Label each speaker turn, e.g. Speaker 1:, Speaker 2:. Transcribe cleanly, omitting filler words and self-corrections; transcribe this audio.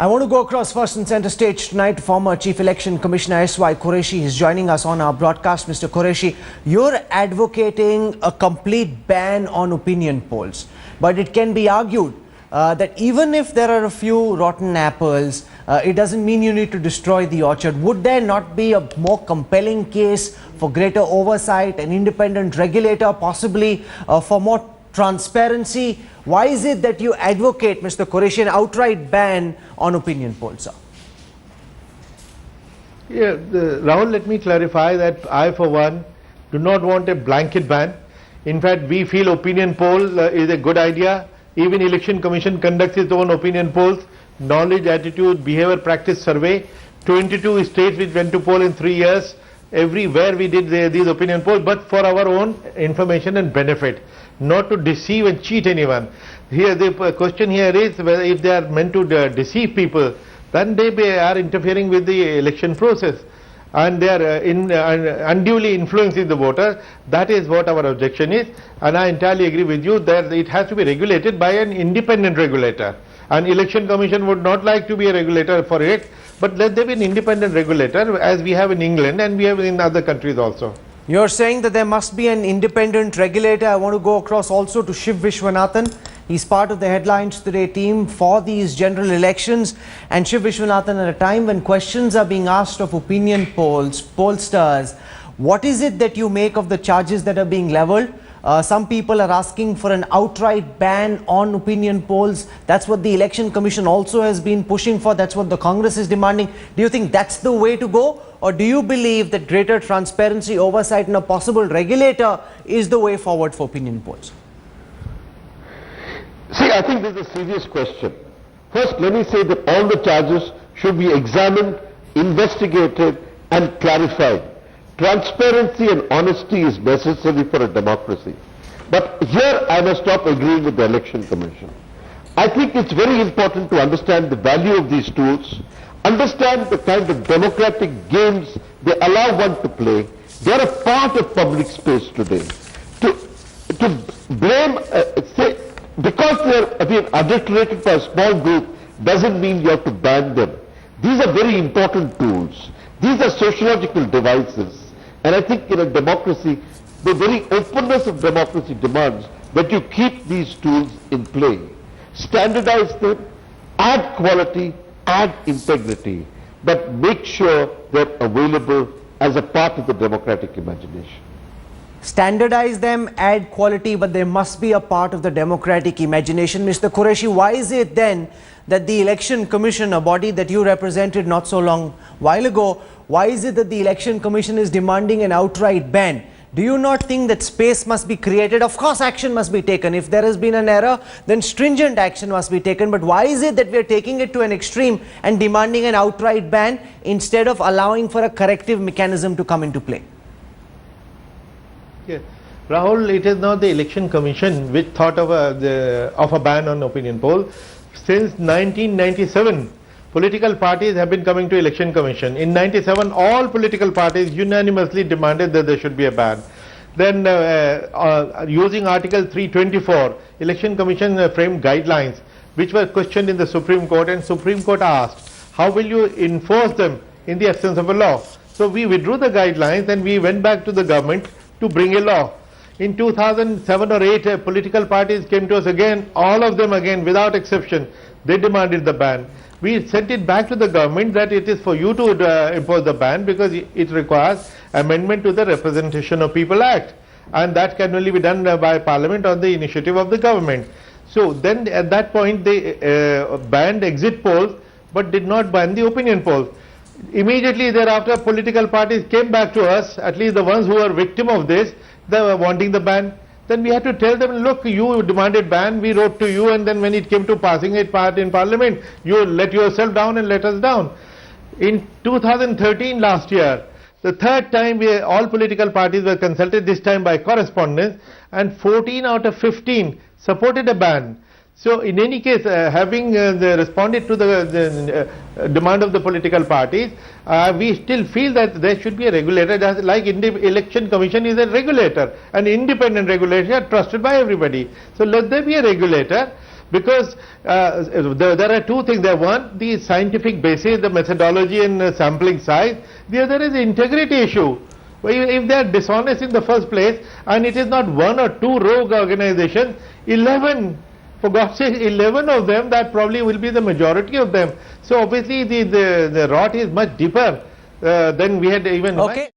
Speaker 1: I want to go across first and center stage tonight. Former Chief Election Commissioner S.Y. Qureshi is joining us on our broadcast. Mr. Qureshi, you're advocating a complete ban on opinion polls. But it can be argued that even if there are a few rotten apples, it doesn't mean you need to destroy the orchard. Would there not be a more compelling case for greater oversight, an independent regulator, possibly for more transparency? Why is it that you advocate, Mr. Qureshi, an outright ban on opinion polls, sir?
Speaker 2: Yeah, Rahul, let me clarify that I, for one, do not want a blanket ban. In fact, we feel opinion poll is a good idea. Even Election Commission conducts its own opinion polls, knowledge, attitude, behavior, practice survey. 22 states which went to poll in 3 years. Everywhere we did these opinion polls, but for our own information and benefit, not to deceive and cheat anyone. Here the question here is whether if they are meant to deceive people, then they are interfering with the election process and they are unduly influencing the voter. That is what our objection is, and I entirely agree with you that it has to be regulated by an independent regulator. An election commission would not like to be a regulator for it, but let there be an independent regulator as we have in England and we have in other countries also.
Speaker 1: You're saying that there must be an independent regulator. I want to go across also to Shiv Vishwanathan. He's part of the Headlines Today team for these general elections. And Shiv Vishwanathan, at a time when questions are being asked of opinion polls, pollsters, what is it that you make of the charges that are being leveled? Some people are asking for an outright ban on opinion polls. That's what the Election Commission also has been pushing for. That's what the Congress is demanding. Do you think that's the way to go? Or do you believe that greater transparency, oversight and a possible regulator is the way forward for opinion polls?
Speaker 3: See, I think this is a serious question. First, let me say that all the charges should be examined, investigated and clarified. Transparency and honesty is necessary for a democracy. But here I must stop agreeing with the Election Commission. I think it's very important to understand the value of these tools, understand the kind of democratic games they allow one to play. They are a part of public space today. To blame, say, because they are being adulterated by a small group doesn't mean you have to ban them. These are very important tools. These are sociological devices. And I think in a democracy, the very openness of democracy demands that you keep these tools in play. Standardize them, add quality, add integrity, but make sure they're available as a part of the democratic imagination.
Speaker 1: Standardize them, add quality, but they must be a part of the democratic imagination. Mr. Qureshi, why is it then that the Election Commission, a body that you represented not so long while ago, why is it that the Election Commission is demanding an outright ban? Do you not think that space must be created? Of course, action must be taken. If there has been an error, then stringent action must be taken. But why is it that we are taking it to an extreme and demanding an outright ban instead of allowing for a corrective mechanism to come into play?
Speaker 2: Yes. Rahul, it is not the Election Commission which thought of a ban on opinion poll. Since 1997, political parties have been coming to Election Commission. In 97, all political parties unanimously demanded that there should be a ban. Then using Article 324, Election Commission framed guidelines which were questioned in the Supreme Court, and Supreme Court asked, how will you enforce them in the absence of a law? So we withdrew the guidelines and we went back to the government to bring a law. In 2007 or 8, political parties came to us again, all of them again without exception. They demanded the ban. We sent it back to the government that it is for you to impose the ban because it requires amendment to the Representation of People Act, and that can only be done by Parliament on the initiative of the government. So then at that point they banned exit polls but did not ban the opinion polls. Immediately thereafter political parties came back to us, at least the ones who were victim of this, they were wanting the ban. Then we had to tell them, look, you demanded ban, we wrote to you, and then when it came to passing it in Parliament, you let yourself down and let us down. In 2013, last year, the third time all political parties were consulted, this time by correspondence, and 14 out of 15 supported a ban. So in any case, having responded to the demand of the political parties, we still feel that there should be a regulator, just like Election Commission is a regulator, an independent regulator trusted by everybody. So let there be a regulator, Because there are two things. There one, the scientific basis, the methodology and sampling size. The other is the integrity issue. If they are dishonest in the first place, and it is not one or two rogue organizations, 11, for God's sake, 11 of them, that probably will be the majority of them. So obviously the rot is much deeper than we had even imagined.
Speaker 1: Okay.